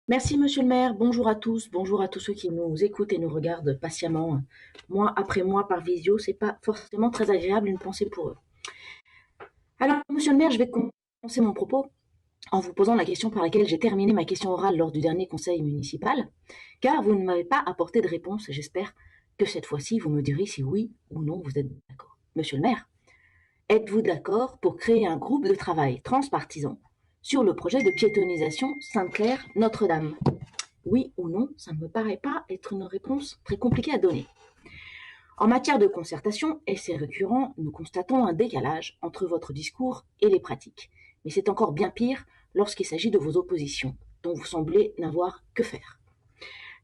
Merci Monsieur le maire, bonjour à tous ceux qui nous écoutent et nous regardent patiemment, mois après mois par visio, c'est pas forcément très agréable, une pensée pour eux. Alors Monsieur le maire, je vais commencer mon propos en vous posant la question par laquelle j'ai terminé ma question orale lors du dernier conseil municipal, car vous ne m'avez pas apporté de réponse, j'espère que cette fois-ci vous me direz si oui ou non vous êtes d'accord. Monsieur le maire, êtes-vous d'accord pour créer un groupe de travail transpartisan sur le projet de piétonisation Sainte-Claire-Notre-Dame? Oui ou non, ça ne me paraît pas être une réponse très compliquée à donner. En matière de concertation, et c'est récurrent, nous constatons un décalage entre votre discours et les pratiques. Mais c'est encore bien pire lorsqu'il s'agit de vos oppositions, dont vous semblez n'avoir que faire.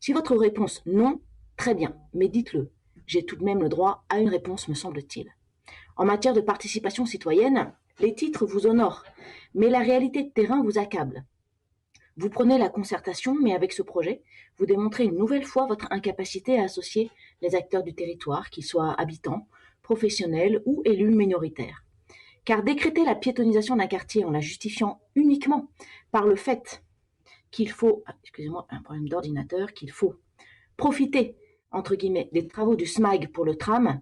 Si votre réponse non, très bien, mais dites-le. J'ai tout de même le droit à une réponse, me semble-t-il. En matière de participation citoyenne, les titres vous honorent, mais la réalité de terrain vous accable. Vous prenez la concertation, mais avec ce projet, vous démontrez une nouvelle fois votre incapacité à associer les acteurs du territoire, qu'ils soient habitants, professionnels ou élus minoritaires. Car décréter la piétonisation d'un quartier en la justifiant uniquement par le fait qu'il faut, excusez-moi, un problème d'ordinateur, qu'il faut profiter, entre guillemets, des travaux du SMAG pour le tram,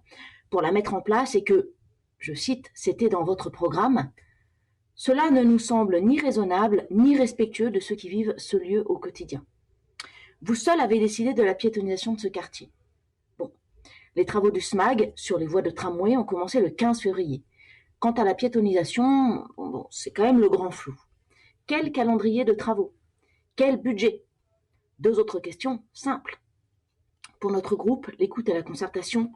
pour la mettre en place et que, je cite, c'était dans votre programme, cela ne nous semble ni raisonnable ni respectueux de ceux qui vivent ce lieu au quotidien. Vous seul avez décidé de la piétonisation de ce quartier. Bon, les travaux du SMAG sur les voies de tramway ont commencé le 15 février. Quant à la piétonisation, bon, c'est quand même le grand flou. Quel calendrier de travaux? Quel budget? Deux autres questions simples. Pour notre groupe, l'écoute et la concertation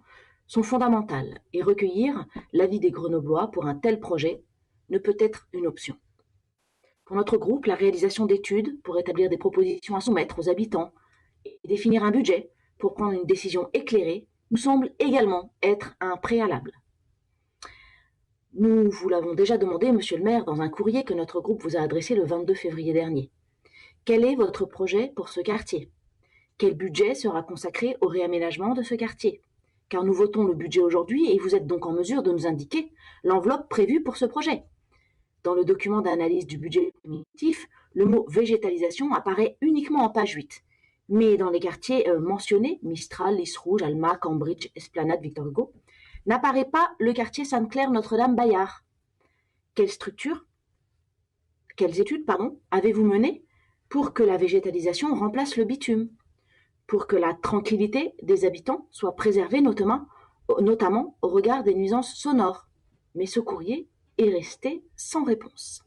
sont fondamentales et recueillir l'avis des Grenoblois pour un tel projet ne peut être une option. Pour notre groupe, la réalisation d'études pour établir des propositions à soumettre aux habitants et définir un budget pour prendre une décision éclairée nous semble également être un préalable. Nous vous l'avons déjà demandé, Monsieur le maire, dans un courrier que notre groupe vous a adressé le 22 février dernier. Quel est votre projet pour ce quartier? Quel budget sera consacré au réaménagement de ce quartier? Car nous votons le budget aujourd'hui et vous êtes donc en mesure de nous indiquer l'enveloppe prévue pour ce projet. Dans le document d'analyse du budget primitif, le mot végétalisation apparaît uniquement en page 8. Mais dans les quartiers mentionnés, Mistral, Lys Rouge, Alma, Cambridge, Esplanade, Victor Hugo, n'apparaît pas le quartier Sainte-Claire, Notre-Dame-Bayard. Quelles études, avez-vous menées pour que la végétalisation remplace le bitume, pour que la tranquillité des habitants soit préservée notamment au regard des nuisances sonores? Mais ce courrier est resté sans réponse.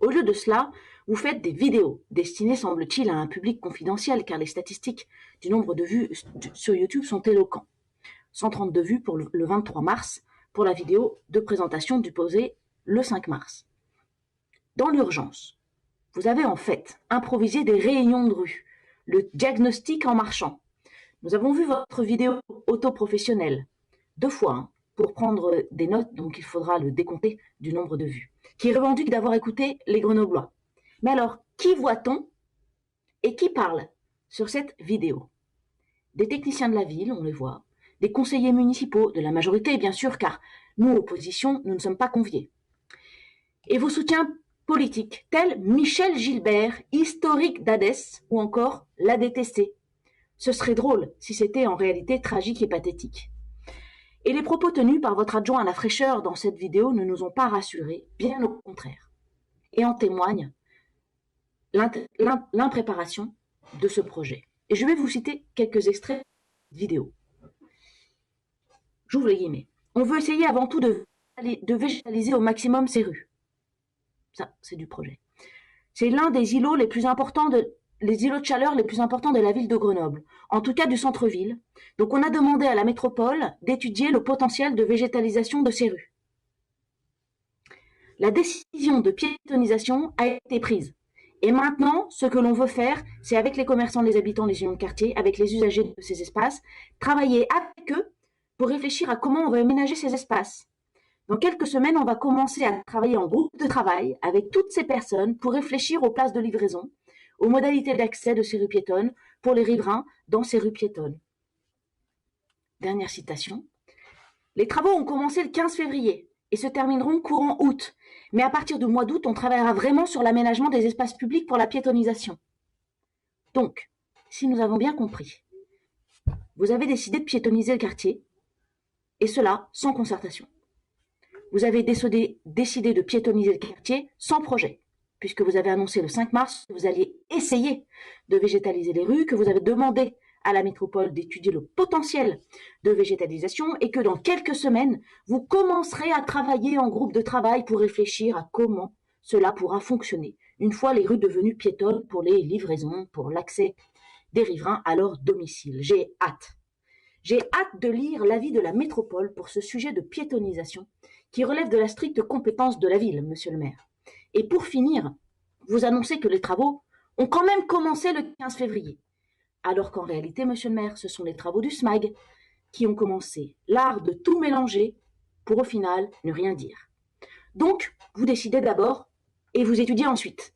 Au lieu de cela, vous faites des vidéos destinées, semble-t-il, à un public confidentiel, car les statistiques du nombre de vues sur YouTube sont éloquents. 132 vues pour le 23 mars, pour la vidéo de présentation déposée le 5 mars. Dans l'urgence, vous avez en fait improvisé des réunions de rue, le diagnostic en marchant. Nous avons vu votre vidéo auto-professionnelle, 2 fois, pour prendre des notes, donc il faudra le décompter du nombre de vues, qui revendique d'avoir écouté les Grenoblois. Mais alors, qui voit-on et qui parle sur cette vidéo? Des techniciens de la ville, on les voit, des conseillers municipaux, de la majorité bien sûr, car nous, opposition, nous ne sommes pas conviés. Et vos soutiens politiques, tels Michel Gilbert, historique d'Hadès, ou encore l'ADTC. Ce serait drôle si c'était en réalité tragique et pathétique. Et les propos tenus par votre adjoint à la fraîcheur dans cette vidéo ne nous ont pas rassurés, bien au contraire. Et en témoigne l'impréparation de ce projet. Et je vais vous citer quelques extraits de vidéo. J'ouvre les guillemets. On veut essayer avant tout de végétaliser au maximum ces rues. Ça, c'est du projet. C'est l'un des îlots les plus importants les îlots de chaleur les plus importants de la ville de Grenoble, en tout cas du centre-ville. Donc on a demandé à la métropole d'étudier le potentiel de végétalisation de ces rues. La décision de piétonisation a été prise. Et maintenant, ce que l'on veut faire, c'est avec les commerçants, les habitants, les unions de quartier, avec les usagers de ces espaces, travailler avec eux pour réfléchir à comment on va aménager ces espaces. Dans quelques semaines, on va commencer à travailler en groupe de travail avec toutes ces personnes pour réfléchir aux places de livraison, aux modalités d'accès de ces rues piétonnes pour les riverains dans ces rues piétonnes. Dernière citation. Les travaux ont commencé le 15 février et se termineront courant août. Mais à partir du mois d'août, on travaillera vraiment sur l'aménagement des espaces publics pour la piétonisation. Donc, si nous avons bien compris, vous avez décidé de piétonniser le quartier, et cela sans concertation. Vous avez décidé de piétonniser le quartier sans projet, puisque vous avez annoncé le 5 mars que vous alliez essayer de végétaliser les rues, que vous avez demandé à la métropole d'étudier le potentiel de végétalisation et que dans quelques semaines, vous commencerez à travailler en groupe de travail pour réfléchir à comment cela pourra fonctionner, une fois les rues devenues piétonnes pour les livraisons, pour l'accès des riverains à leur domicile. J'ai hâte. J'ai hâte de lire l'avis de la métropole pour ce sujet de piétonisation qui relève de la stricte compétence de la ville, monsieur le maire. Et pour finir, vous annoncez que les travaux ont quand même commencé le 15 février. Alors qu'en réalité, monsieur le maire, ce sont les travaux du SMAG qui ont commencé. L'art de tout mélanger pour au final ne rien dire. Donc, vous décidez d'abord et vous étudiez ensuite.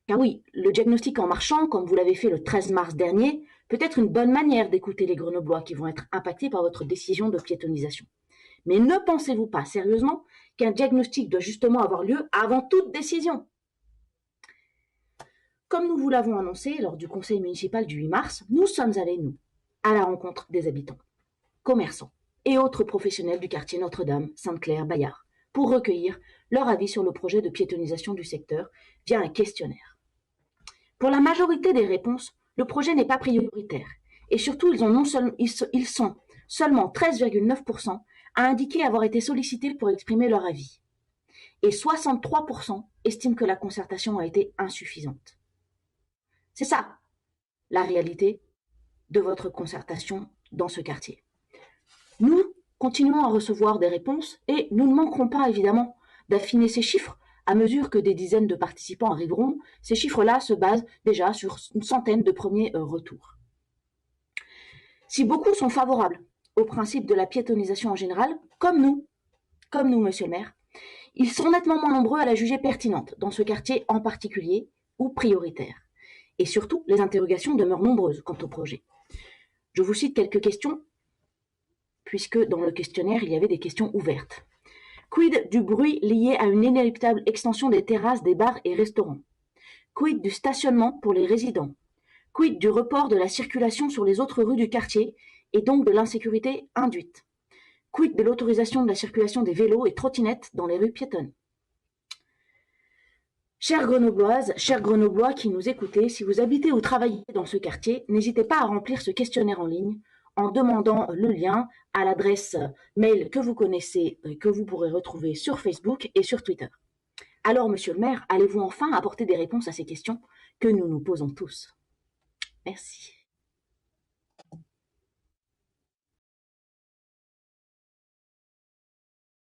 Car oui, le diagnostic en marchant, comme vous l'avez fait le 13 mars dernier, peut être une bonne manière d'écouter les Grenoblois qui vont être impactés par votre décision de piétonisation. Mais ne pensez-vous pas sérieusement qu'un diagnostic doit justement avoir lieu avant toute décision? Comme nous vous l'avons annoncé lors du conseil municipal du 8 mars, nous sommes allés, nous, à la rencontre des habitants, commerçants et autres professionnels du quartier Notre-Dame, Sainte-Claire, Bayard, pour recueillir leur avis sur le projet de piétonisation du secteur via un questionnaire. Pour la majorité des réponses, le projet n'est pas prioritaire et surtout ils sont seulement 13,9% à indiquer avoir été sollicités pour exprimer leur avis et 63% estiment que la concertation a été insuffisante. C'est ça, la réalité de votre concertation dans ce quartier. Nous continuons à recevoir des réponses et nous ne manquerons pas évidemment d'affiner ces chiffres à mesure que des dizaines de participants arriveront. Ces chiffres-là se basent déjà sur une centaine de premiers retours. Si beaucoup sont favorables au principe de la piétonisation en général, comme nous, monsieur le maire, ils sont nettement moins nombreux à la juger pertinente dans ce quartier en particulier ou prioritaire. Et surtout, les interrogations demeurent nombreuses quant au projet. Je vous cite quelques questions, puisque dans le questionnaire, il y avait des questions ouvertes. Quid du bruit lié à une inéluctable extension des terrasses des bars et restaurants? Quid du stationnement pour les résidents? Quid du report de la circulation sur les autres rues du quartier et donc de l'insécurité induite? Quid de l'autorisation de la circulation des vélos et trottinettes dans les rues piétonnes? Chères Grenobloises, chers Grenoblois qui nous écoutez, si vous habitez ou travaillez dans ce quartier, n'hésitez pas à remplir ce questionnaire en ligne en demandant le lien à l'adresse mail que vous connaissez, que vous pourrez retrouver sur Facebook et sur Twitter. Alors, monsieur le maire, allez-vous enfin apporter des réponses à ces questions que nous nous posons tous? Merci.